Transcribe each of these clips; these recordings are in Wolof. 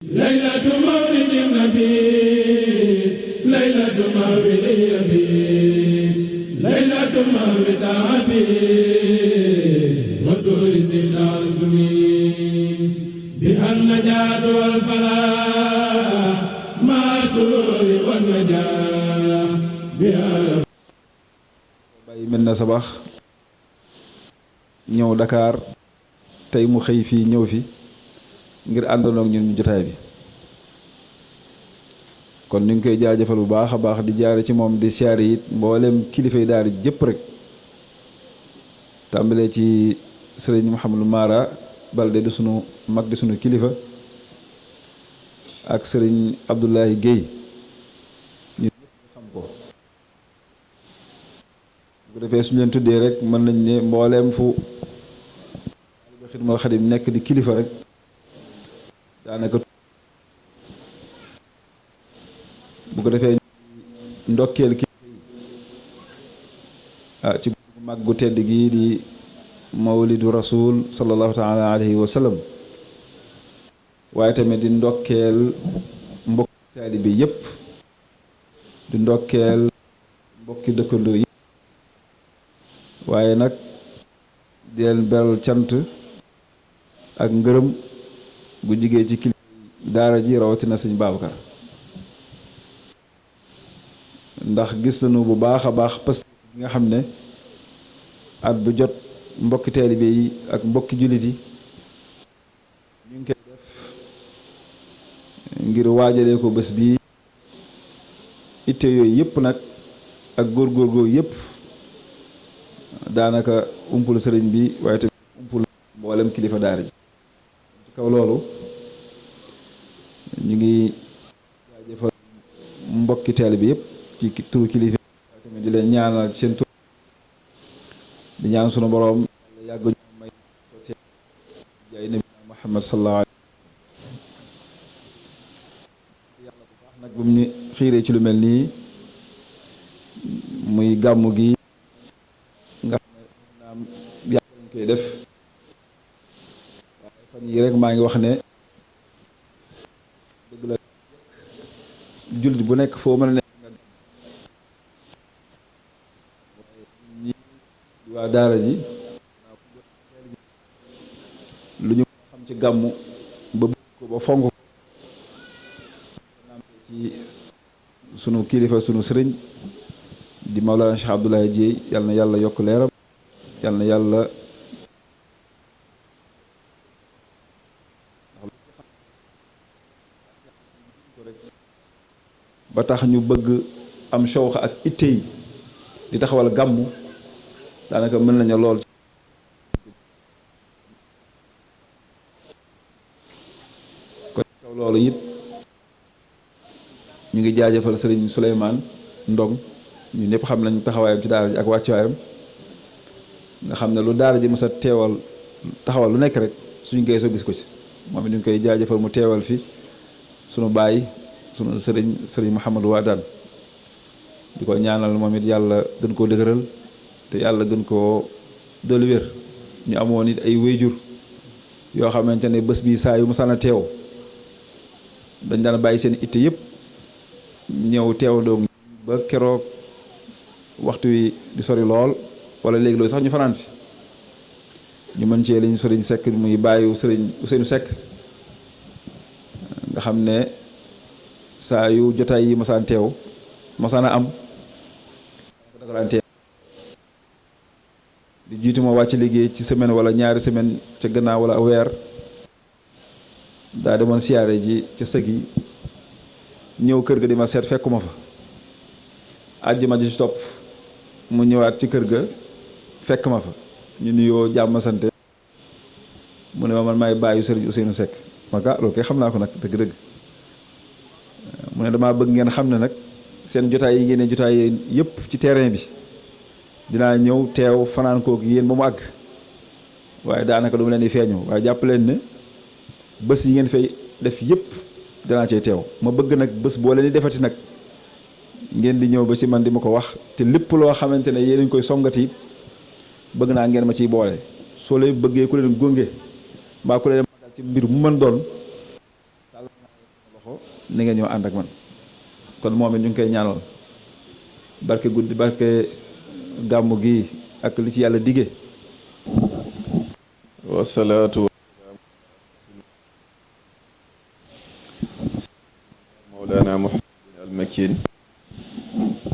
ليلة مولد النبي ليلة مولد النبي ليلة مولد أبي ودور زين العظيم بها النجاة والفلاح مع السرور والنجاح بها bay mel na sabax ñëw Dakar tey mu xëy fii ñëw fi ngir àndoon ak ñun jotaay bi kon ñu ngi koy jaajëfal bu baax a baax di jaare ci moom di siyaare it mboolem kilifay daara jëpp rek tàmbalee ci sëriñ Mouhamadou Mara Balde di sunu mag di sunu kilifa ak sëriñ Abdoulaye Guèye ñun ñëpp xam ko bu ko defee suñu leen tuddee rek mën nañ ne mbooleem fu Xidmal Xadim nekk di kilifa rek daanaka bu ko defee ndokkeel ki ci mag gu tedd gii di mawlidu rasul sallallahu taala alayhi wa sallam waaye tamit di ndokkeel mbokki taalibe yépp di ndokkeel mbokki dëkkandoo yi waaye nag di leen beral cant ak ngërëm gu jigee ci kilifa daara ji rawatina sëñ Babacar ndax gis nañu bu baax a baax parce que nga xam ne at bu jot mbokki taalibe yi ak mbokki jullit yi ñu ngi koy def ngir waajalee ko bés bii itte yooyu yëpp nag ak góorgóor googu yëpp daanaka umpul sëriñ bi waaye tamit umpul mboolem kilifa daara ji ci kaw loolu ñu ngi jaajëfal mbokki taalibe bi yëpp ci turu kilifa waaye tamit di leen ñaanal ci seen tur di ñaan sunu boroom yàlla yàgg ñu may te jaay nabi Muhammad sallallahu alayhi yàlla bu baax nag bu mu ñu xiiree ci lu mel nii muy gàmmu gi nga xam ne naam yàgg lañ koy def waaye fan yi rek maa ngi wax ne dëgg la jullit bu nekk foo mën a nekk waa daara ji lu ñu xam ci gàmmu ba bëgg ko ba fonk ko ci sunu kilifa sunu sëriñ di Mawlana Cheikh Abdoulaye Dieye yal na yàlla yokk leeram yal na yàlla ba tax ñu bëgg am shawq ak itte yi di taxawal gàmmu daanaka mën nañu lool kon kaw loolu it ñu ngi jaajëfal sëriñ Souleymane Ndong ñu ñëpp xam nañ taxawaayam ci daara ji ak wàccuwaayam nga xam ne lu daara ji mës a teewal taxawal lu nekk rek suñu koy soo gis ko ci moom it ñu ngi koy jaajëfal mu teewal fi sunu baay sunu sëriñ Mouhamadou Wadane di ko ñaanal moom it yàlla gën koo dëgëral te yàlla gën koo dolli wér ñu amoon it ay wéyjur yoo xamante ne bés bi saa yu musana teew dañ daan bàyyi seen itte yëpp ñëw teew doog ba keroog waxtu wi di sori lool wala léegi loolu sax ñu fanaan fi ñu mën cee liñ sëriñ Seck muy bàyyi sëriñ Ousseynou Seck nga xam ne saa yu jotaay yi masaan teew masana am daka daan teew di jiitu ma wàcc liggéey ci semaine wala ñaari semaine ca gannaaw wala weer daa demoon siyaare ji ca sëg yi ñëw kër ga di ma seet fekkuma fa àjjuma ji ci topp mu ñëwaat ci kër ga fekk ma fa ñu nuyoo jàmm sante mu ne ma man maay bàyyi sëriñ Ousseynou Seck ma ka loolu kay xam naa ko nag dëgg-dëgg mu ne damaa bëgg ngeen xam ne nag seen jotaay yi ngeen jotaay yëpp ci terrain bi dinaa ñëw teew fanaan kook yéen ba mu àgg waaye daanaka du ma leen di feeñu waaye jàpp leen ne bés yi ngeen fay def yëpp danaa cee teew ma bëgg nag bés boo leen di defati nag ngeen di ñëw ba ci man di ma ko wax te lépp loo xamante ne yéen a ngi koy songati it bëgg naa ngeen ma ciy boole soo leen bëggee ku leen gónge mbaa ku leen magal ci mbir mu mën doon loxo ni nga ñëw ànd ak man kon moom it ñu ngi koy ñaanal barke guddi barke gàmmu gi ak li ci yàlla dige. wasalaatu mawlana muhammadin almakin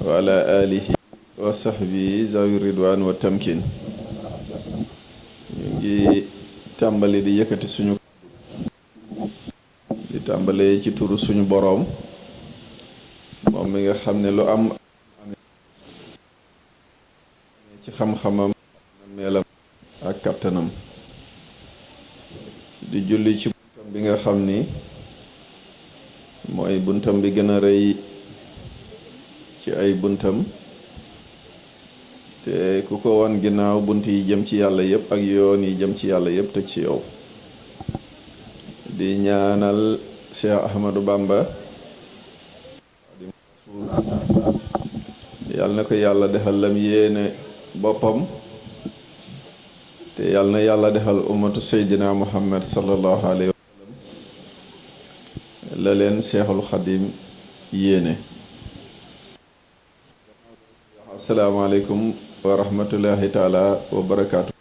wa ala alihi wa sahbihi zawi ridwan wa tamkin. ñu ngi tàmbali di yëkkati suñu di tàmbalee ci turu suñu boroom moom mi nga xam ne lu am ci xam-xamam meelam ak kattanam di julli ci buntam bi nga xam ni mooy buntam bi gën a rëy ci ay buntam te ku ko won ginnaaw bunt yi jëm ci yàlla yépp ak yoon yi jëm ci yàlla yépp tëj ci yow. di ñaanal Cheikh Ahmadou Bamba yàlla na ko yàlla defal lam yéene boppam te yàlla na yàlla defal ummatu seydina muhammad sallallahu alayhi wa sallam la leen Cheikhul Xadim yéene. asalaamaaleykum wa rahmatullahi taala wa barakaatu.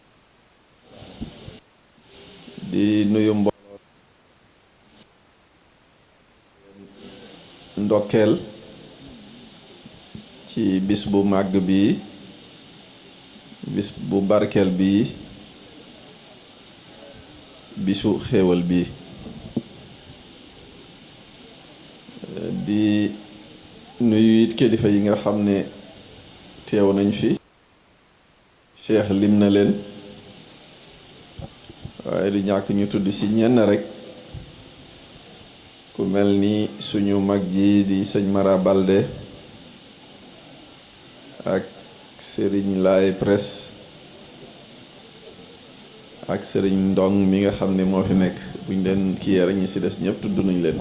di nuyu mbooloo ndokkeel ci bis bu màgg bi bis bu barkeel bi bisu xéewal bi di nuyu it kilifa yi nga xam ne teew nañ fi cheikh lim na leen waaye du ñàkk ñu tudd ci ñenn rek ku mel ni suñu mag ji di sëñ Mara Balde ak sëriñ Laay Presse ak sëriñ Ndong mi nga xam ne moo fi nekk buñ leen kii rek ñi ci des ñëpp tudd nañ leen.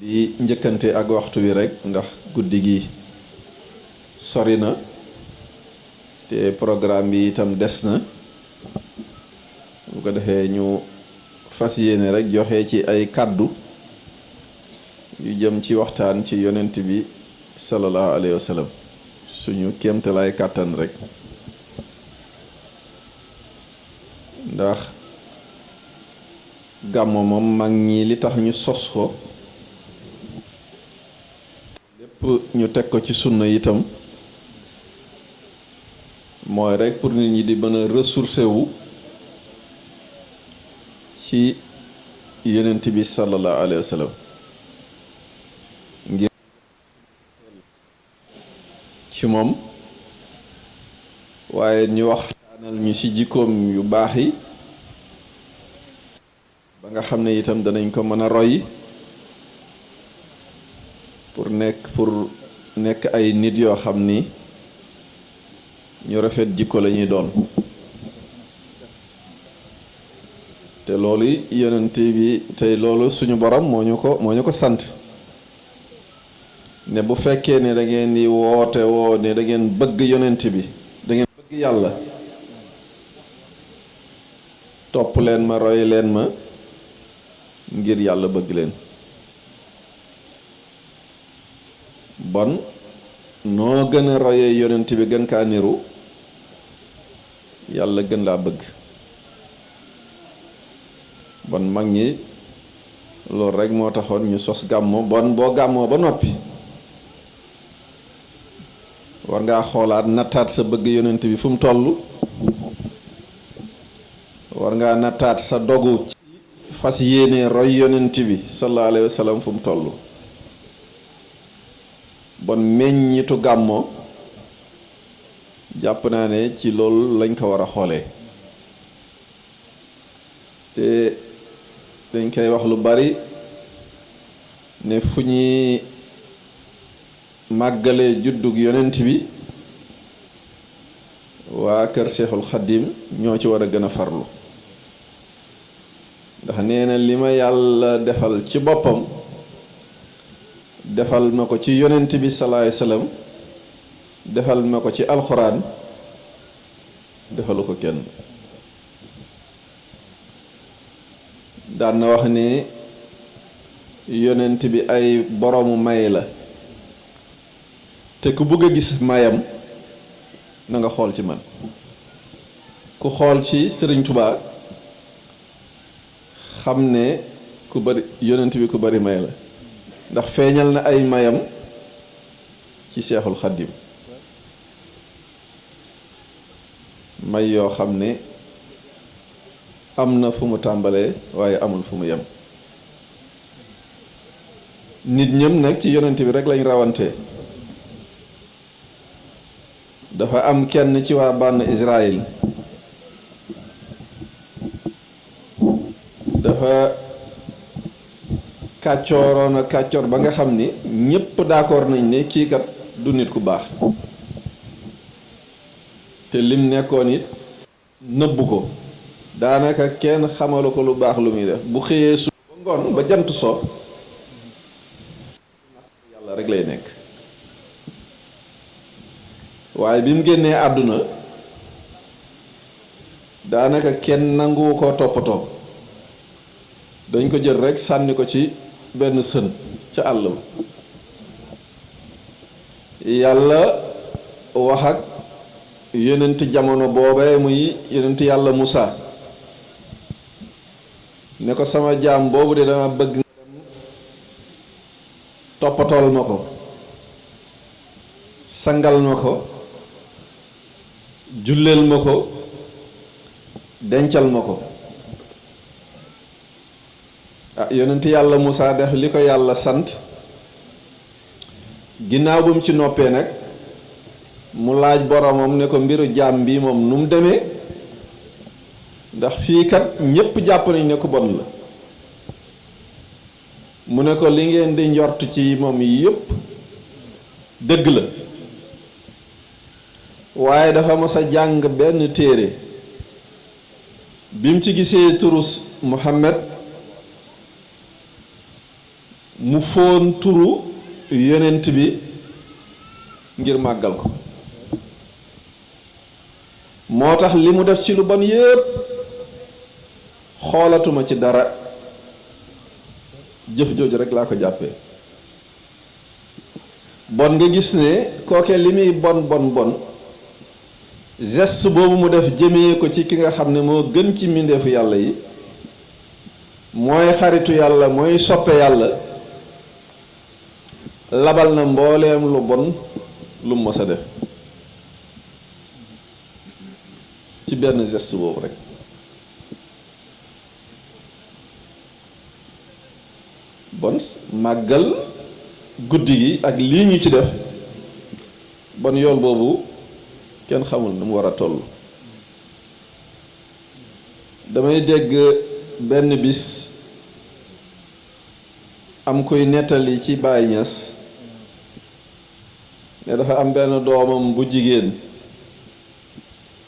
di njëkkante ak waxtu wi rek ndax guddi gi sori na te programme bi itam des na bu ko defee ñu fas yéene rek joxe ci ay kàddu yu jëm ci waxtaan ci yonent bi sallallahu alayhi wa sallam suñu kéemtalaay kàttan rek ndax gàmmo moom mag ñi li tax ñu sos ko lépp ñu teg ko ci sunna itam mooy rek pour nit ñi di mën a ressourcer wu ci yonent bi sallallahu alayhi wa sallam ngir ci moom waaye ñu waxtaanal ñu ci jikkoom yu baax yi ba nga xam ne itam danañ ko mën a roy pour nekk ay nit yoo xam ni ñu rafet jikko la ñuy doon te loolu yonent bi tey loolu suñu borom moo ñu ko sant ne bu fekkee ne da ngeen di woote woo ne da ngeen bëgg yonent bi da ngeen bëgg yàlla topp leen ma roy leen ma ngir yàlla bëgg leen bon noo gën a royee yonent bi gën kaa niru yàlla gën laa bëgg bon mag ñi loolu rekk moo taxoon ñu sos gàmmo bon boo gàmmoo ba noppi war ngaa xoolaat nattaat sa bëgg yonent bi fu mu toll war ngaa nattaat sa dogu ci fas yéene roy yonent bi sallallahu alayhi wa sallam fu mu toll bon meññitu gàmmo jàpp naa ne ci loolu lañ ko war a xoolee te dañ koy wax lu bari ne fu ñuy màggalee juddug yonent bi waa kër Seexul Xaddim ñoo ci war a gën a farlu ndax nee na li ma yàlla defal ci boppam defal ma ko ci yonent bi salaay salaam defal ma ko ci alxuraan defalu ko kenn daan na wax ni yonent bi ay boroomu may la te ku bëgg a gis mayam na nga xool ci man ku xool ci Sëriñ Tuubaa xam ne ku bari yonent bi ku bari may la ndax feeñal na ay mayam ci Seexul Xaddim may yoo xam ne am na fu mu tàmbalee waaye amul fu mu yem nit ñëm nag ci yonent bi rek lañ rawante dafa am kenn ci waa bànn Israël dafa kàccooroon a kàccoor ba nga xam ni ñépp d'accord nañ ne kii kat du nit ku baax te lim nekkoon it nëbbu ko daanaka kenn xamalu ko lu baax lu muy def bu xëyee su ba ngoon ba jant so yàlla rek lay nekk waaye bi mu génnee àdduna daanaka kenn nanguwu koo toppatoo dañ ko jël rek sànni ko ci benn sën ca àll ba yàlla wax ak yonent jamono boobee muy yonent yàlla Musaa ne ko sama jaam boobu de dama bëgg nga dem toppatool ma ko sangal ma ko julleel ma ko dencal ma ko ah yonent yàlla Musaa def li ko yàlla sant ginnaaw bu mu ci noppee nag mu laaj boromam ne ko mbiru jaam bi moom nu mu demee ndax fii kat ñépp jàpp nañ ne ko bon la mu ne ko li ngeen di njort ci moom yépp dëgg la waaye dafa mës a jàng benn téere bi mu ci gisee turus Muhammad mu fóon turu yonent bi ngir màggal ko moo tax li mu def ci lu bon yépp xoolatuma ci dara jëf jooju rek laa ko jàppee bon nga gis ne kooke li muy bon bon bon geste boobu mu def jëmee ko ci ki nga xam ne moo gën ci mbindeefu yàlla yi mooy xaritu yàlla mooy soppe yàlla labal na mbooleem lu bon lu mu mës a def ci benn geste boobu rek bon màggal guddi gi ak lii ñu ci def bon yool boobu kenn xamul nu mu war a toll damay dégg benn bis am kuy nettali ci Baay Ñas ne dafa am benn doomam bu jigéen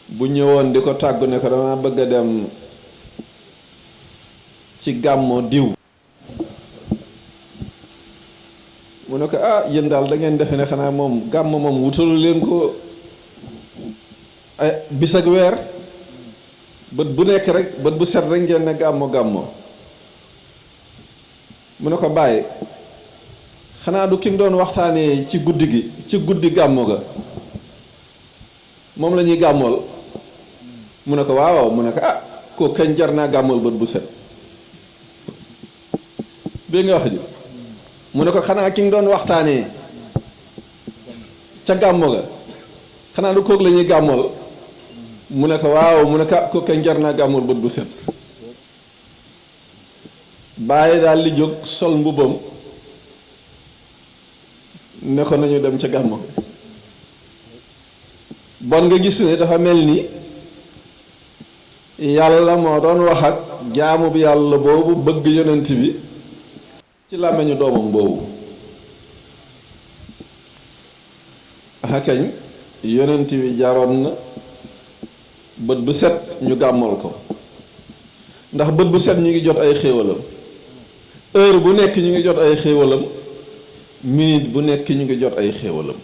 bu ñëwoon di ko tàggu ne ko dama bëgg a dem ci gàmmo diw mu ne ko ah yéen daal da ngeen defe ne xanaa moom gàmmo moom wutalu leen ko ay bis ak weer bët bu nekk rek bët bu set rek ngeen ne gàmmo gàmmo mu ne ko bàyyi xanaa du ki mu doon waxtaanee ci guddi gi ci guddi gàmmo ga moom la ñuy gàmmool mu ne ko waaw mu ne ko ah koo kañ jar naa gàmmool bët bu set bii nga wax ji mu ne ko xanaa ki nga doon waxtaanee ca gàmmo ga xanaa du kook la ñuy gàmmool mu ne ko waaw mu ne ko ah koo kañ jar naa gàmmool bët bu set bàyyi daal di jóg sol mbubbam ne ko nañu dem ca gàmmo ga bon nga gis ne dafa mel ni yàlla moo doon wax ak jaamu bi yàlla boobu bëgg yonent bi ci làmmiñu doomam boobu akañ yonent bi jaroon na bët bu set ñu gàmmal ko ndax bët bu set ñu ngi jot ay xéewalam heure bu nekk ñu ngi jot ay xéewalam minute bu nekk ñu ngi jot ay xéewalam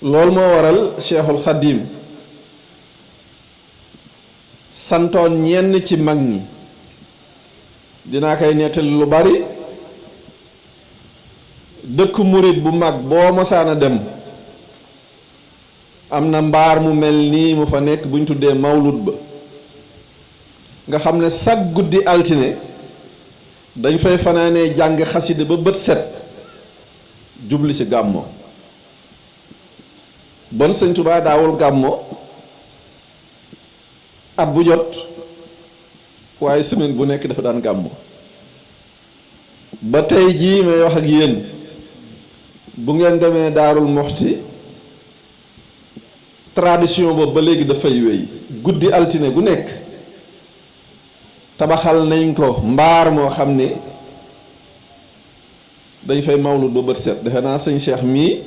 loolu moo waral Cheikhul Khadim santoon ñenn ci mag ñi dinaa koy nettali lu bari dëkk murit bu mag boo mosaana dem am na mbaar mu mel nii mu fa nekk bu ñu tuddee mawlud ba nga xam ne sag guddi altine dañ fay fanaanee jàng xasida ba bët set jubli ci gàmmo bon sëñ Tuubaa daawul gàmmo at bu jot waaye semaine bu nekk dafa daan gàmmo ba tey jii may wax ak yéen bu ngeen demee Daarul Muxti tradition boobu ba léegi dafay wéy guddi altine gu nekk tabaxal nañ ko mbaar moo xam ne dañ fay mawlud ba bët set defe naa sëñ Cheikh mii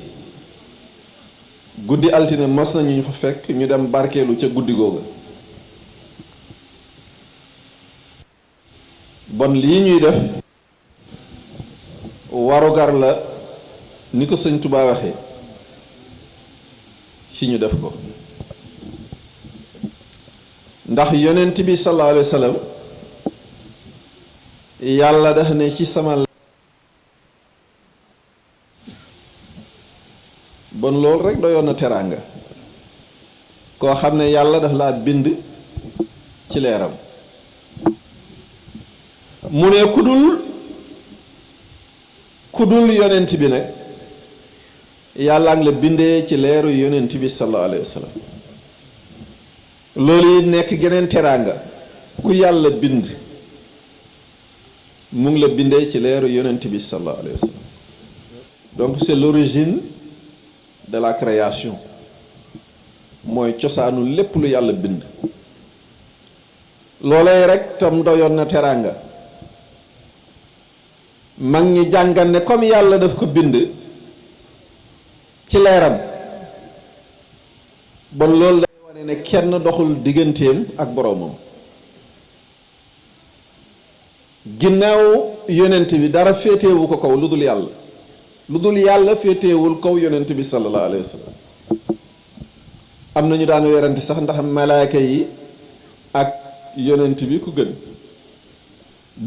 guddi altine mos nañu ñu fa fekk ñu dem barkeelu ca guddi googa bon lii ñuy def warugar la ni ko sëñ Tuubaa waxee ci ñu def ko ndax yonent bi sallallahu alayhi wa sallam yàlla daf ne ci sama bon loolu rek doyoon na teraanga koo xam ne yàlla daf laa bind ci leeram mu ne kudul yonent bi nag yàlla ngi la bindee ci leeru yonent bi sallallahu alayhi wa sallam loolu yi nekk geneen teraanga ku yàlla bind mu ngi la bindee ci leeru yonent bi sallallahu alayhi wa sallam donc c'est l'origine de la création mooy cosaanu lépp lu yàlla bind loolee rek tam doyoon na teraanga mag ñi jàngal ne comme yàlla daf ko bind ci leeram bon loolu day wane ne kenn doxul digganteem ak boroomam ginnaaw yonent bi dara féetewu ko kaw lu dul yàlla lu dul yàlla féetewul kaw yonent bi sallallahu alayhi wa sallam am na ñu daan werante sax ndax malaaka yi ak yonent bi ku gën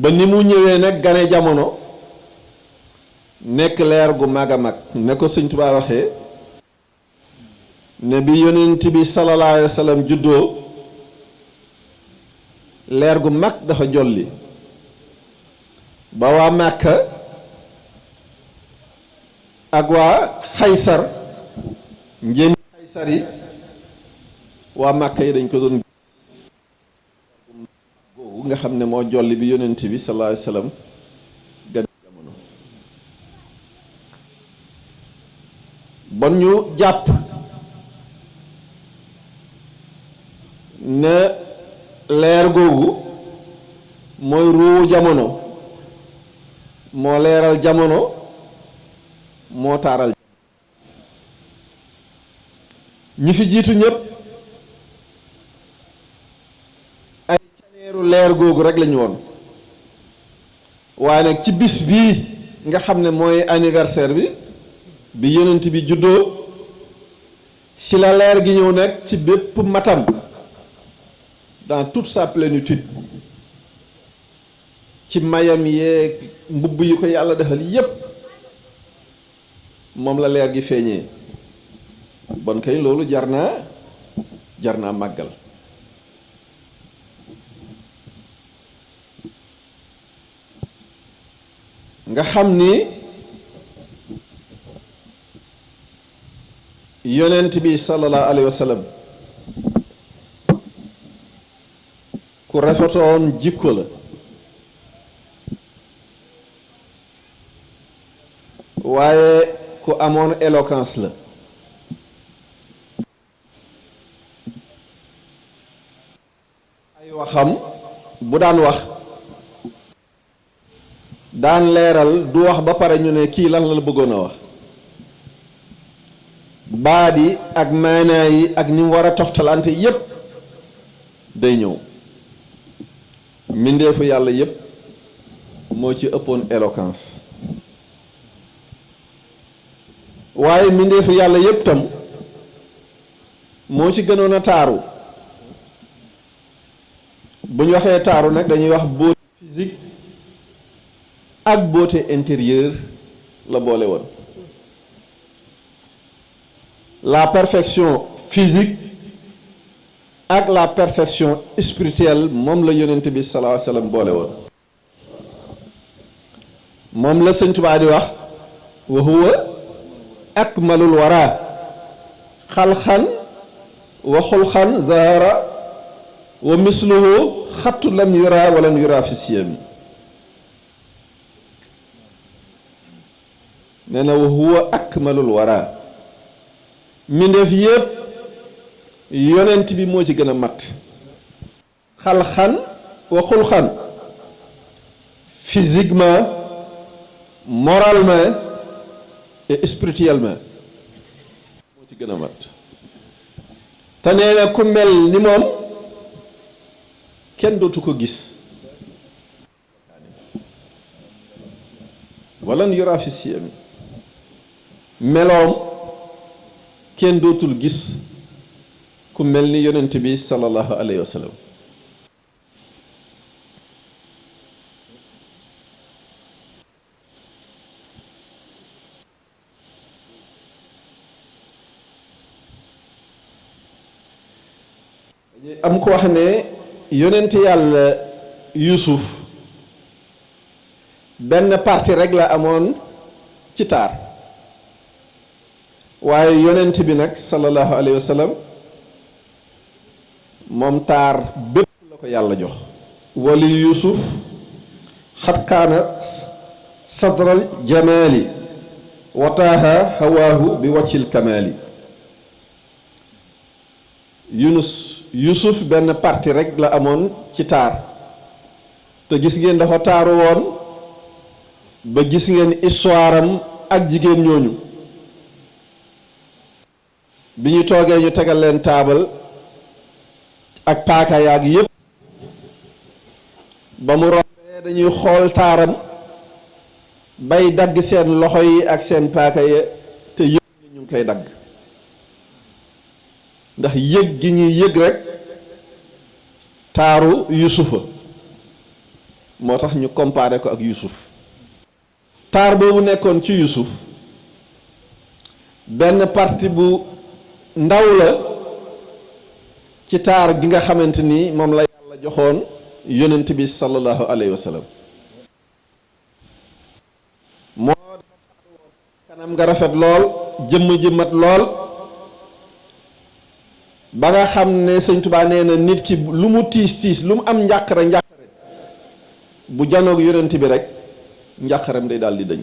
ba ni mu ñëwee nag gane jamono nekk leer gu mag a mag ne ko Sëñ Tuubaa waxee ne bi yonent bi sallallahu alayhi wa sallam juddoo leer gu mag dafa jolli ba waa Màkka ak waa Xaysar njéem Xaysar yi waa Màkka yi dañ ko doon googu nga xam ne moo jolli bi yonent bi sallallahu alayhi wa sallam gan jamono bon ñu jàpp ne leer googu mooy ruuwu jamono moo leeral jamono moo taaral ñi fi jiitu ñëpp ay caneeru leer googu rek lañu woon waaye nag ci bis bii nga xam ne mooy anniversaire bi yonent bi juddoo ci la leer gi ñëw nag ci bépp matam dans toute sa plénitude ci mayam yeeg mbubb yi ko yàlla defal yépp moom la leer gi feeñee bon kay loolu jar naa màggal nga xam ni yonent bi sallallahu alayhi wa sallam ku rafetoon jikko la waaye ku amoon éloquence la ay waxam bu daan wax daan leeral du wax ba pare ñu ne kii lan la bëggoon a wax baat yi ak maanaa yi ak ni mu war a toftalante yépp day ñëw mbindeefu yàlla yépp moo ci ëppoon éloquence waaye mbindeefu yàlla yépp tam moo ci gënoon a taaru bu ñu waxee taaru nag dañuy wax beauté physique ak beauté intérieure la boole woon. La perfection physique ak la perfection spirituelle moom la yonent bi sallallahu alayhi wa sallam boole woon. moom la Sëñ Tuubaa di wax wa huwa akmalul wara xalxan wa xulxan zahara wa misluhu xattu lam yura walan yura fi siyami. nee na wa huwa akmalul wara mbindeef yépp yonent bi moo ci gën a mat. xalxan wa xulxan physiquement, moralement et spirituellement moo ci gën a mat. te nee na ku mel ni moom kenn dootu ko gis. walan yura fi siyami meloom kenn dootul gis ku mel ni yonent bi sallallahu alayhi wa sallam. am ko wax ne yonent yàlla Yuusuf benn parti rek la amoon ci taar waaye yonent bi nag sallallahu alayhi wa sallam moom taar bépp la ko yàlla jox. wali Yuusuf xat kaana sadral jamaali wataaha hawaahu bi waccil kamaali. Yusuf benn parti rek la amoon ci taar te gis ngeen dafa taaru woon ba gis ngeen histoire am ak jigéen ñooñu bi ñu toogee ñu tegal leen taabal ak paaka yaag yépp ba mu rombee dañuy xool taaram bay dagg seen loxo yi ak seen paaka ya te yëg ñu ngi koy dagg ndax yëg gi ñuy yëg rek taaru Yusufa moo tax ñu comparé ko ak Yusuf. taar boobu nekkoon ci Yusuf benn parti bu ndaw la ci taar gi nga xamante ni moom la yàlla joxoon yonent bi sallallahu alayhi wa sallam. moo kanam nga rafet lool jëmm ji mat lool ba nga xam ne Sëñ Tuubaa nee na nit ki lu mu tiis lu mu am njàqare bu janoog yonent bi rek njàqaram day daal di dañ.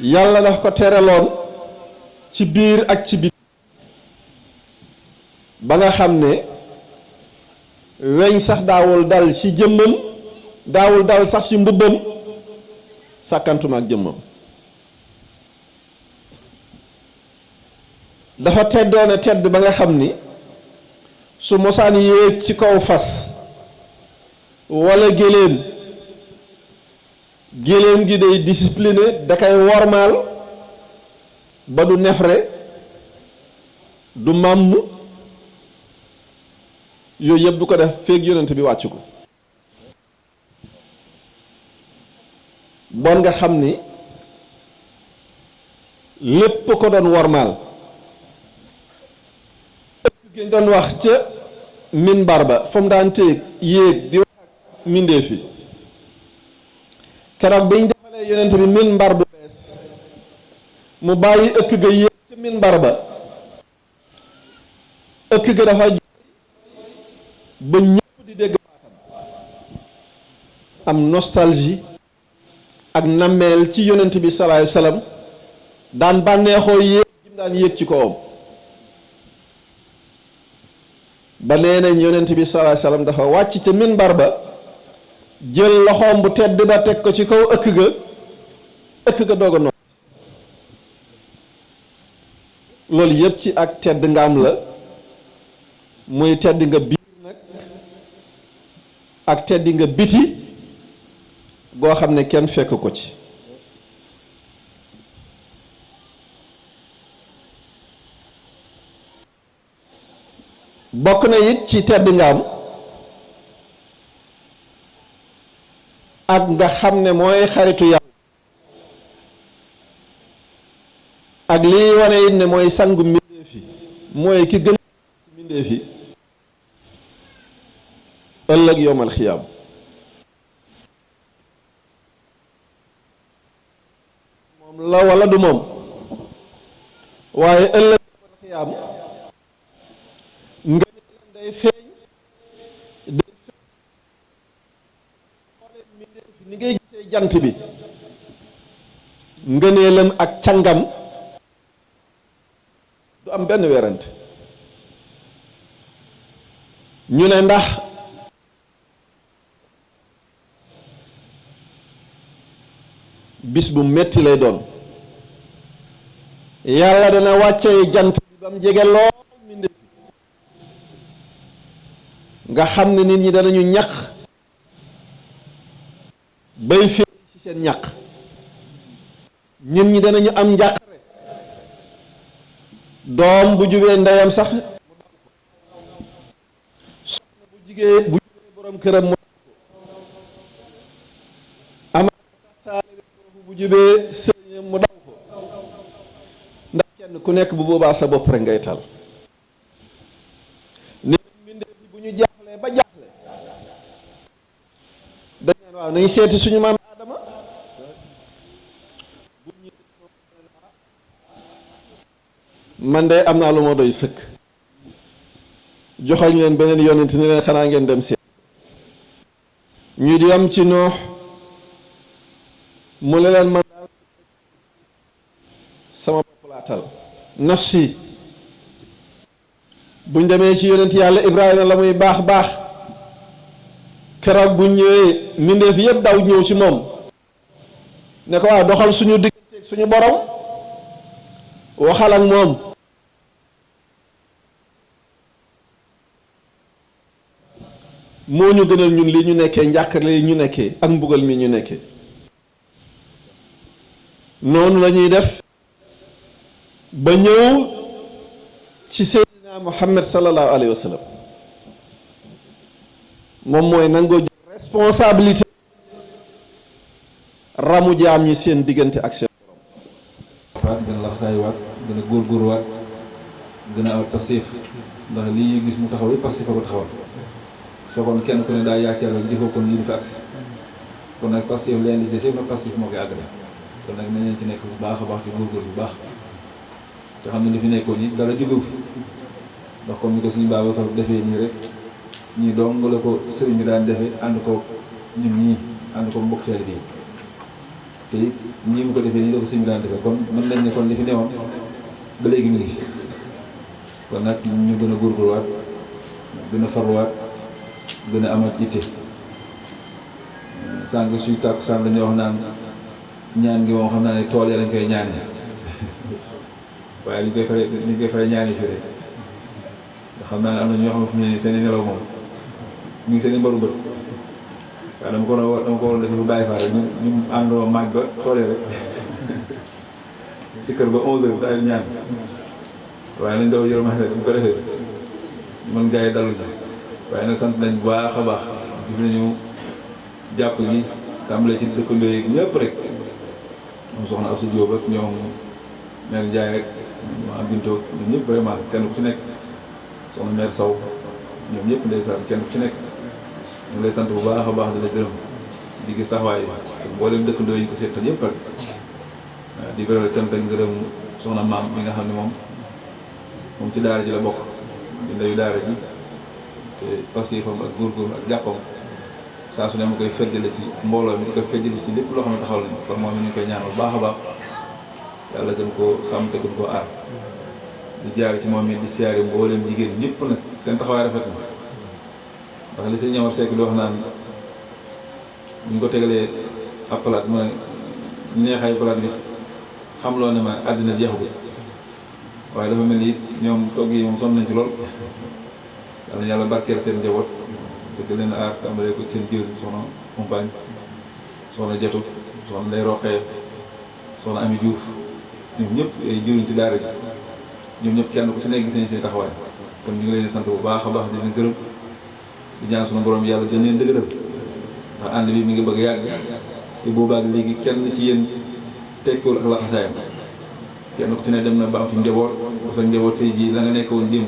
yàlla daf ko tereloon ci biir ak ci biti ba nga xam ne weñ sax daawul dal ci jëmmam daawul dal sax ci mbubbam sàkkantuma ak jëmmam. dafa teddoone tedd ba nga xam ni su mosaan yéeg ci kaw fas walla géléem gi day discipliné da koy wormaal ba du nefre du màmm yooyu yëpp du ko def feeg yonent bi wàcc ko. bon nga xam ni lépp ko doon wormaal. ëpp doon wax ca minbar ba fa mu daan téeg yéeg di wax ak mindee fi keroog biñ defalee yonent bi minbar bu bees mu bàyyi ëkk ga yéeg ca minbar ba ëkk ga dafa jooy ba ñëpp di dégg baatam am nostalgie ak nammeel ci yonent bi sallallahu alayhi wa sallam daan bànneexoo yéeg gi daan yéeg ci kawam. ba nee nañ yonent bi sallallahu alayhi wasallam dafa wàcc ca minbar ba jël loxoom bu tedd ba teg ko ci kaw ëkk ga doog a noppi. loolu yëpp ci ak tedd ngaam la muy tedd nga biir nag ak tedd nga biti goo xam ne kenn fekk ko ci. bokk na it ci tedd ngaam ak nga xam ne mooy xaritu yàlla ak lii wane it ne mooy sangu mbindeef yi mooy ki gën a mbindeef yi ëllëg yowmal xiyaam moom la wala du moom waaye ëllëg yowmal xiyaam nga ne day feeñ ni ngay gisee jant bi ngëneelam ak cangam du am benn werante ñu ne ndax bis bu metti lay doon yàlla dana wàccee jant bi ba mu jege lool mbindéef nga xam ne nit ñi danañu ñaq bay féer ci seen ñaq nit ñi danañu am njàqare doom bu jubee ndeyam sax soxna bu jubee borom këram mu ama taalibe foofu bu jubee sëriñam mu daw ko ndax kenn ku nekk bu boobaa sa bopp rek ngay tal nit mbindeef yi bu ñu jaaxlee ba jaaxle dañ naan waaw nañ seeti suñu maam Adama man de am naa lu ma doy sëkk joxañ leen beneen yonent ni leen xanaa ngeen dem seet ñu di am ci Noox mu ne leen man daal sama bopp laa tal nafsi buñ demee ci yonent yàlla Ibrahima la muy baax baax keroog buñ ñëwee mbindeef yëpp daw ñëw ci moom ne ko waaw doxal suñu digganteeg suñu borom waxal ak moom moo ñu gënal ñun li ñu nekkee njàqare li ñu nekkee ak mbugal mi ñu nekkee noonu la ñuy def ba ñëw ci Seydina Muhammad sallallahu alayhi wa sallam moom mooy nangoo jël responsabilité ramu jaam ñi seen diggante ak seen borom. waat gën a laxtaayuwaat gën a góorgóorluwaat gën a aw passif ndax lii ñu gis mu taxaw yëpp passif a ko taxawal fekkoon kenn ku ne daa yaakaar rek jëfoo kon lii du fi agsi kon nag passif leen di yëpp nag passif moo koy àggale kon nag nañ leen ci nekk bu baax a baax ci góorgóorlu bu baax te xam ne li fi nekkoon yi dara jógewu fi ndax comme ni ko suñu Babacar defee nii rek ñii dong la ko sëriñ bi daan defee ànd ko ñun ñii ànd ko mbokk teel bi te it ñii mu ko defee nii la ko sëriñ bi daan defee kon mën nañ ne kon li fi newoon ba léegi mu ngi fi kon nag ñu gën a góorgóorluwaat gën a farluwaat gën a amat itte sànq suy tàkku sànq dañuy wax naan ñaan gi moom xam naa ne tool ya lañ koy ñaanee waaye liñ koy fare ñaani fii rek nga xam naa ne am na ñoo xam ne fu mu ne seen i nelaw moom ñu ngi seen i mbaru bët waaye dama ko waroon def bu bàyyi faa rek ñu àndoo maaj ba toolee rek si kër ba 11h daal ñaan waaye nañ daw yërmande rek bu ko defee mën gaa yi dalu ji waaye nag sant nañ bu baax a baax gis nañu jàpp gi tàmbalee ci dëkkandoo yi ñëpp rek moom soxna Assou Diop ak ñoom mère Ndiaye rek ñoom am bintoo ñoom ñëpp vraiment kenn ku ci nekk soxna mère Sow ñoom ñëpp ndeysaan kenn ku ci nekk ñu lay sant bu baax a baax di la gërëm di gis taxawaay ak mboolem dëkkandoo yi ko seetal yëpp rek waaw di gërëm sant ak ngërëm soxna maam mi nga xam ne moom ci daara ji la bokk di ndeyu daara ji te passifam ak góorgóorlu ak jàppam saa su ne mu koy feddale ci mbooloo mi di ko feddale ci lépp loo xam ne taxaw nañu kon moom ñu koy ñaanal bu baax a baax yàlla gën koo sàmm te gën koo aar di jaar ci moom it di siyaare mbooleem jigéen ñëpp nag seen taxawaay rafet na ndax li sëñ Ñamar Seck di wax naan bu ñu ko tegalee ab palaat ma neexaay palaat bi xam loo ne ma àddina jeexagul waaye dafa mel ni ñoom togg yi moom sonn nañ ci lool yàlla yàlla barkeel seen njaboot te di leen aar tàmbalee ko seen jiw soxna compagne soxna Jatu soxna Ndey Roqee soxna Ami Diouf ñoom ñëpp ay jëriñ ci daara ji ñoom ñëpp kenn ku ci nekk gis nañ seen taxawaay kon ñu ngi leen di sant bu baax a baax di leen gërëm di ñaan sunu borom yàlla gën leen dëgëral ndax ànd bi mi ngi bëgg a yàgg te boobaag léegi kenn ci yéen tekkiwul ak laxasaayam kenn ku ci ne dem na ba am fi njaboot ba sa njaboot tey jii la nga nekk woon démb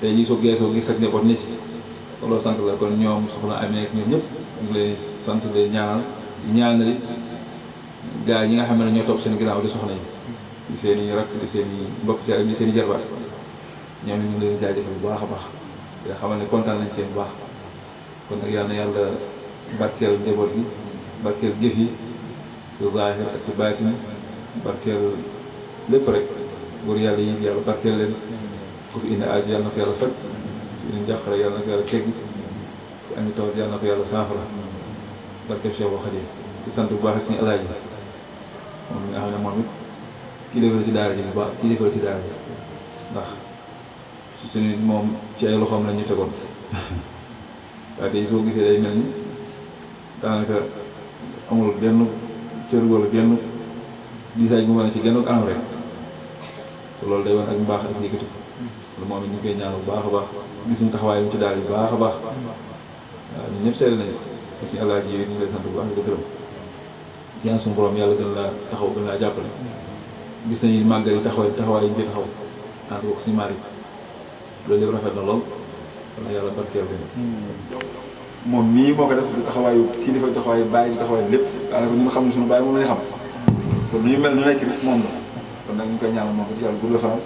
tey jii soo geesoo gis ak njaboot ni si loolu sant la kon ñoom soxna amee ak ñoom ñëpp ñu ngi leen sant leen ñaanal gaa yi nga xam ne ñoo topp seen ginnaaw di soxna yi di seen i rakk di seen i mbokk ci ak di seen i jarbaat ñoom ñu ngi leen jaajëfal bu baax a baax te xamal ne kontaan nañ ci bu baax kon nag yal na yàlla barkeel njaboot gi barkeel jëf yi ci zaahir ak ci baatin barkeel lépp rek góor yàlla yi yàlla barkeel leen ku fi indi aaj yàlla na ko yàlla faj ku indi njàqare yàlla na ko yàlla teggi ku andi tawat yàlla na ko yàlla saafara barkeel Cheikh Khadim di sant bu baax suñu alaaji moom mi nga xam ne moom it kilifa la ci daara ji bu baax kilifa la ci daara ji ndax suñu moom ci ay loxoom la ñu tegoon waaye tey soo gisee day mel ni daanaka amul benn cër wala benn diisaay bu mën a ci genn anam rek te loolu day wan ak mbaax ak yëkkati loolu moom it ñu koy ñaan bu baax a baax gis ñu taxawaay ci daara ji bu baax a baax waaw ñun ñëpp seetlu nañu aussi alaaji yi ñu ngi lay sant bu baax di gërëm ñaan suñu borom yàlla gën laa taxaw gën laa jàppale gis nañu màggal yi taxawaay yi ñu koy taxaw ànd ko suñu maari loolu lépp rafet na lool kon yàlla barkeel leen moom mii moo ko def du taxawaayu kii dafa taxawaayu bàyyi di taxawaayu lépp daanaka ñun xam ne suñu bàyyi moom lay xam kon nu ñu mel nu nekk rek moom la kon nag ñu koy ñaanal moom ko ci yàlla gudd fanam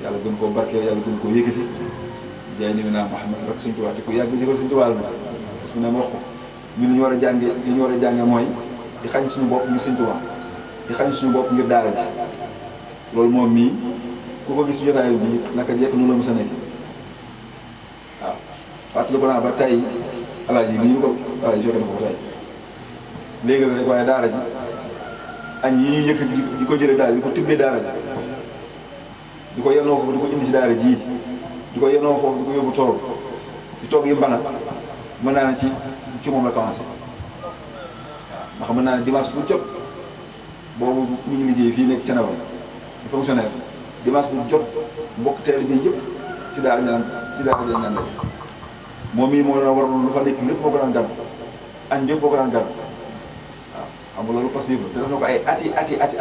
yàlla gën koo barkeel yàlla gën koo yëkkati jaay ni naa Muhammad rek suñu tubaab te ku yàgg jëfal suñu tubaab la parce que ne ma wax ko ñun ñu war a jànge li ñu war a jànge mooy di xañ suñu bopp ngir suñu tubaab di xañ suñu bopp ngir daara ji loolu moom mii ku ko gis jotaay bi naka jekk nu la mos a nekk waaw fàttali ko naa ba tey alaaji bi ñu ko alaaji joxe na ko ba tey léegi la rek waaye daara ji añ yi ñuy yëkk di ko jëlee daara di ko tibbee daara ji di ko yenoo foofu di ko indi si daara ji di ko yenoo foofu di ko yóbbu tool di toog yi mbana mën naa ne ci moom la commencé waaw ndax mën naa ne dimanche bu jot boobu ñu ngi liggéey fii nekk Thiénaba di fonctionnaire dimanche bu jot mbokk teel bi yëpp ci daara ñaan rek moom mii moo daan war lu fa nekk lépp moo ko daan gàddu añ yëpp moo ko daan gàddu waaw xam nga loolu possible te def na ko ay ati at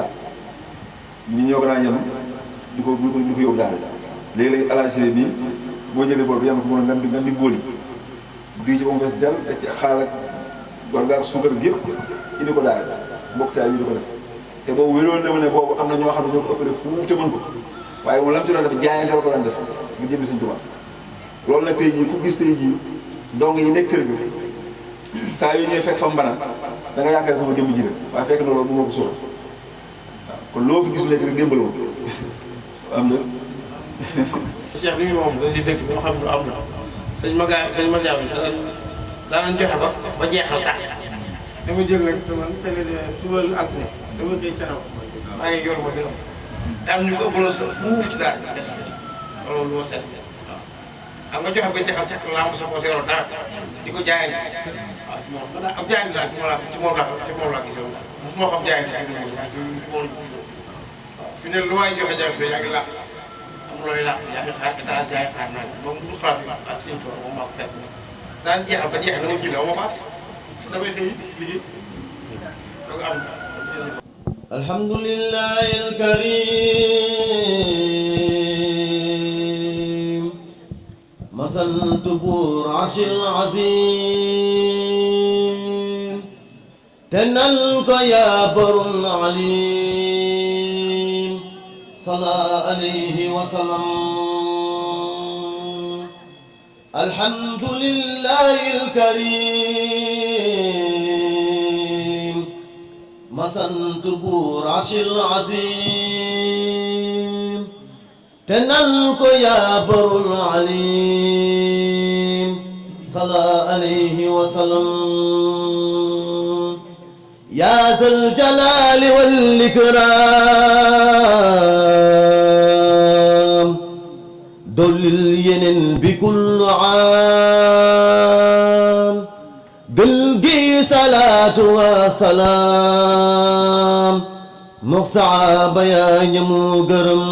ñi ñoo ko daan yenu di ko yóbbu daara léegi-léegi alaaji nii boo jëlee boobu yem ko mën a ngan di bóoli duy ci ba mu fees del te ci xaal ak war ngaa suukar bi yëpp indi ko daara mbokk taal yi di ko def te boobu wéroon na ma ne boobu am na ñoo xam ne ñoo ko ëppale fuuf te mën ko waaye moom lam ci doon def jaayante la ko daan def nga jëm Sëñ Tuubaa loolu nag tey jii ku gis tey jii ndong yi nekk kër ga saa yu ñëwee fekk fa mbana da nga yaakaar sama jëmm ji rek waaye fekk na loolu bu ma ko suux waaw kon loo fi gis nekk rek démbal woon am na Cheikh li moom dañ di dëgg ñoo xam ne am na sëñ Magaay bi daanañ joxe ba jeexal tax dama jël nag te man tele suba altine dama koy Thiénaba maa ngi yor ma dërëm te am ñu ko ëppaloon sa fuuf ci daal loolu lu ma seet waaw xam nga joxe ba jeexal tax lamb sa ko seero dara di ko jaayante waaw moom am jaayante daal ci moom laa gisee mosuma xam jaayante ci moom waaw fi ne lu waay joxe jaayante yaa ngi làq am looy làq yaa ngi xaar daal jaay xaar naa moom mosu xalaat ak seen tool moom maa ko fekk daan jeexal ba jeexal dama jëlee ma paas su damay xëy liggéey donc am alhamdulillahi alkarim masantu buur ashil azim tenal ko ya barul alim sala alayhi wa sallam alhamdulillahi alkarim masantu buur ashil azim tenal ko ya barul alim sala alayhi wa sallam ya zal jalali wal ikram dolil yeneen bi kullu aam gël gi salaatu wa salaam mook saaba yaa ñamu gërëm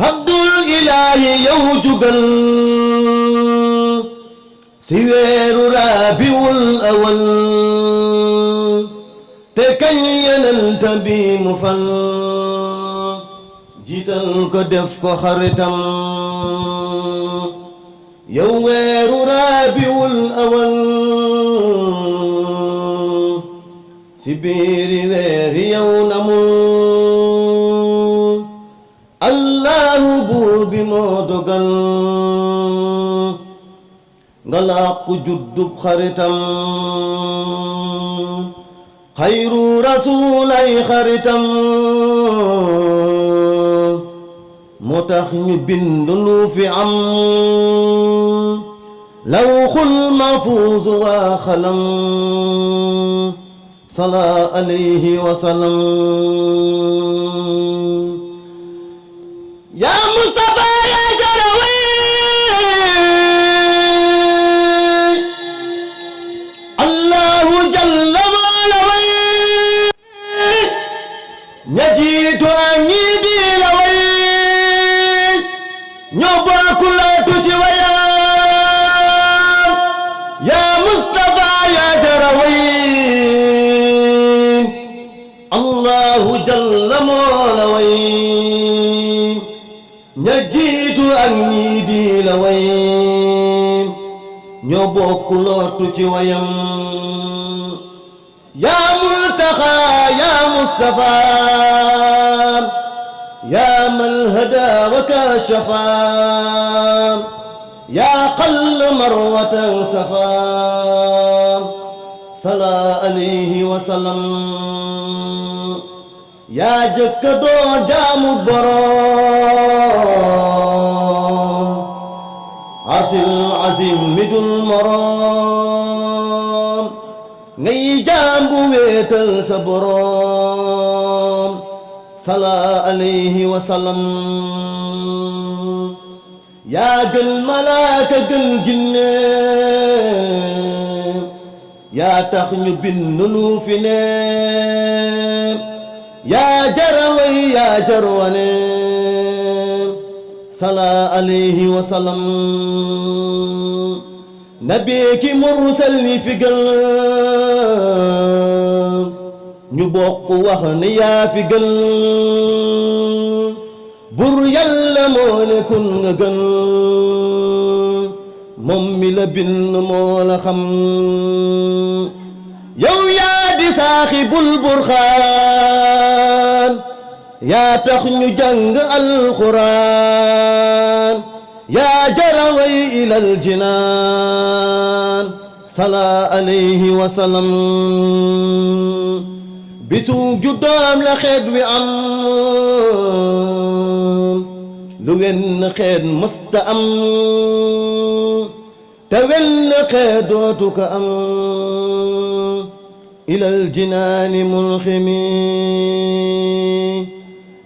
Abdul Ilaahi yow jugal si weeru rabiul awal te kañ yenent bi mu fal jiital ko def ko xaritam yow weeru rabiul awal si biiri weeri yow namu allahu buur bi moo dogal nga làqu juddub xaritam xayru rasuulay xaritam moo tax ñu bind lu fi am lawxul mahfuuz waa xalam sala alayhi wa sallam yaa Mustafa yaa jarawe allahu jalla maala way ña jiitu ak ñi di la way ñoo bokk laatu ci wayam yaa Mustafa yaa jarawe allahu jalla maala way ña jiitu ak ñi di la way ñoo bokk lootu ci wayam yaa multaxa yaa mustafa yaa man hada wa kashafa yaa qall marwatan safa sala alayhi wa sallam yaa jëkka doo jaamu boroom arsil azim mi dul moroom ngay jaambu wéetal sa boroom sala alayhi wa sallam yaa gën malaaka gën jinne yaa tax ñu bind lu fi ne yaa jaraway yaa jarwane sala alayhi wa sallam nabi ki mursal ni fi gën ñu bokk wax ne yaa fi gën bur yàlla moo ne kun nga gën moom mi la bind moo la xam yow yaa di saaxibul burxaan yaa tax ñu jàng alxuraan yaa jaraway ilal jinaan sala alayhi wa sallam bisu juddoom la xeet wi am lu wenn xeet mësta am te wenn xeet dootu ko am ilal jinaani mulximi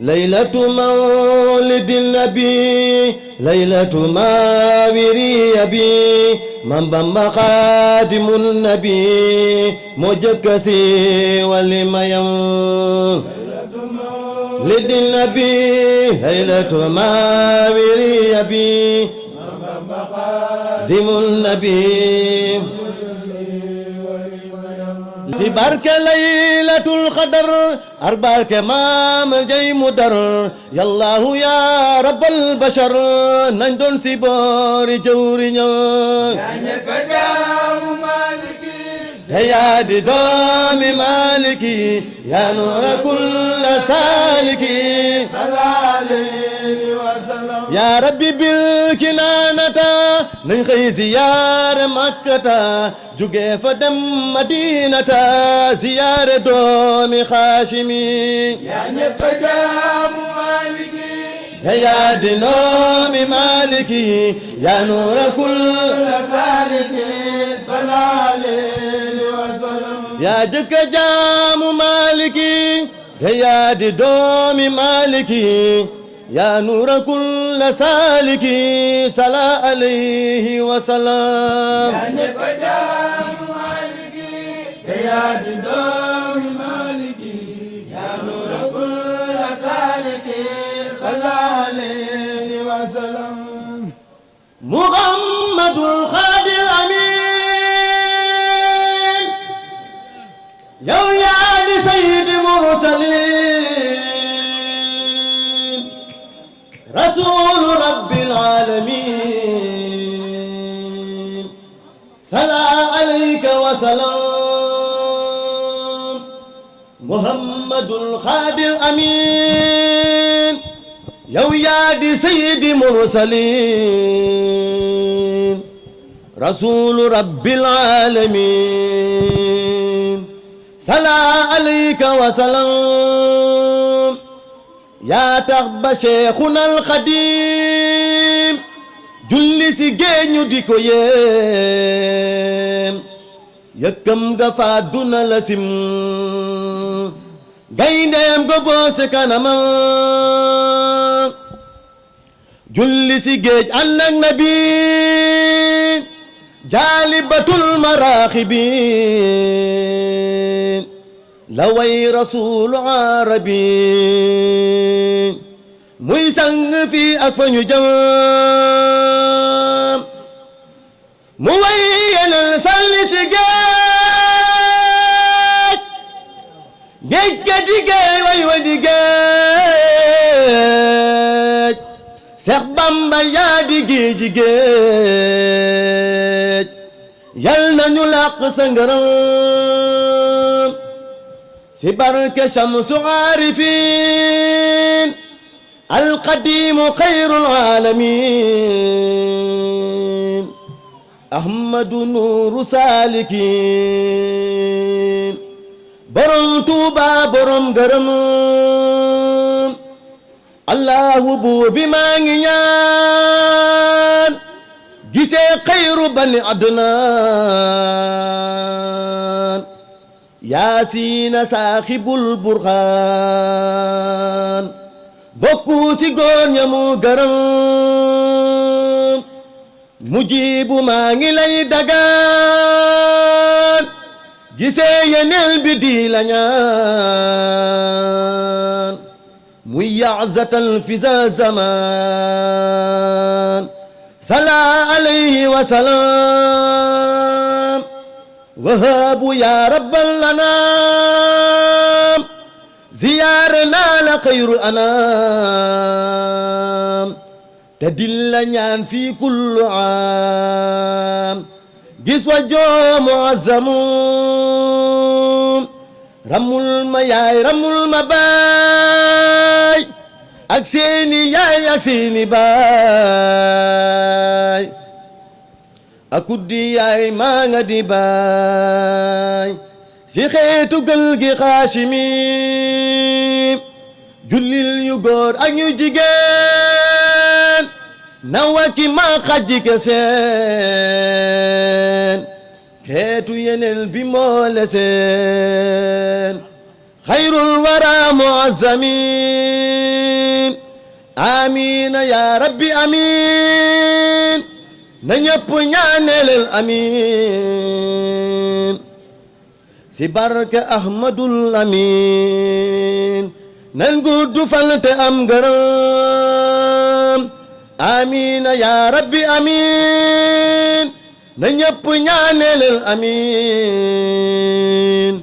laylatu mawlidi nabi laylatu mawiri abi Mam Bamba xaadimun nabi moo jëkka si wali mayam lidi nabi laylatu mawiri abi Mam Bamba xaadimun nabi si barke laylatul xadar ar barke maam jay mu dar yallahu ya rabbal bashar nañ doon si boori jawri ñëw yaa ñëkk a jaamu maliki te yaa di doomi maliki yaa nuura kulla saaliki sallallahu wa sallam yaa rabbi bil kinaanata nañ xëy ziyaare makkata jóge fa dem madinata ziyaare doomi xaashimi yaa ñëkk a jaamu maliki te yaa di doomi maliki yaa nuura kulla saaliki sallallahu wa sallam yaa jëkk a jaamu maliki te yaa di doomi maliki yaa nuura kulla saaliki sala alayhi wa sallam yaa ñëkk a jaamu maliki te yaa di doomi maliki yaa nuura kulla saaliki sala alayhi wa sallam muhammadul xaadir amin وسلم محمد الخادم الأمين yow yaa di sayyidi mursalin rasulu rabbil alamin sala alayka wa salam yaa tax ba cheikhuna alxadim julli si géeñu di ko yéem yëkkam nga fa duna la sim gayndeem go boose kanamam julli si géej ànd ak nabi jaalibatul maraaxibi la way rasuulu arabi muy sang fii ak fa ñu jëm mu way yeneen salli si géej géej ga di géej way wa di géej Seex Bamba yaa di géeji géej yal nañu làq sa ngërëm si barke Shamsu Aarifin alqadimu xayrul alamin Ahmadu Nuuru Saalikin borom Tuuba borom gërëm allahu buubi maa ngi ñaan gisee xayru bani adnaan yaasiina saaxibul burxaan bokku si góor ña mu gërëm mujibu maa ngi lay dagaan gisee yeneel bi di la ñaan muy ya'zatal fi za zaman sala alayhi wa salam wahabu ya rabbal anam ziyarana la khayrul anam te dilla ñaan fi kullu am gis wa joo muazzamun ramul ma yaay ramul ma baay ak seeni yaay ak seeni baay ak kuddi yaay maa nga di baay si xeetu gël gi xaashimi jullil yu góor ak ñu jigéen nawa ki ma xajji ke seen xeetu yeneen bi moole seen xayrul wara muazzamin amiina ya rabbi amin na ñëpp ñaanelel amin si barke ahmadul amin nan guddu fan te am ngërëm amiina ya rabbi amin na ñëpp ñaanelel amin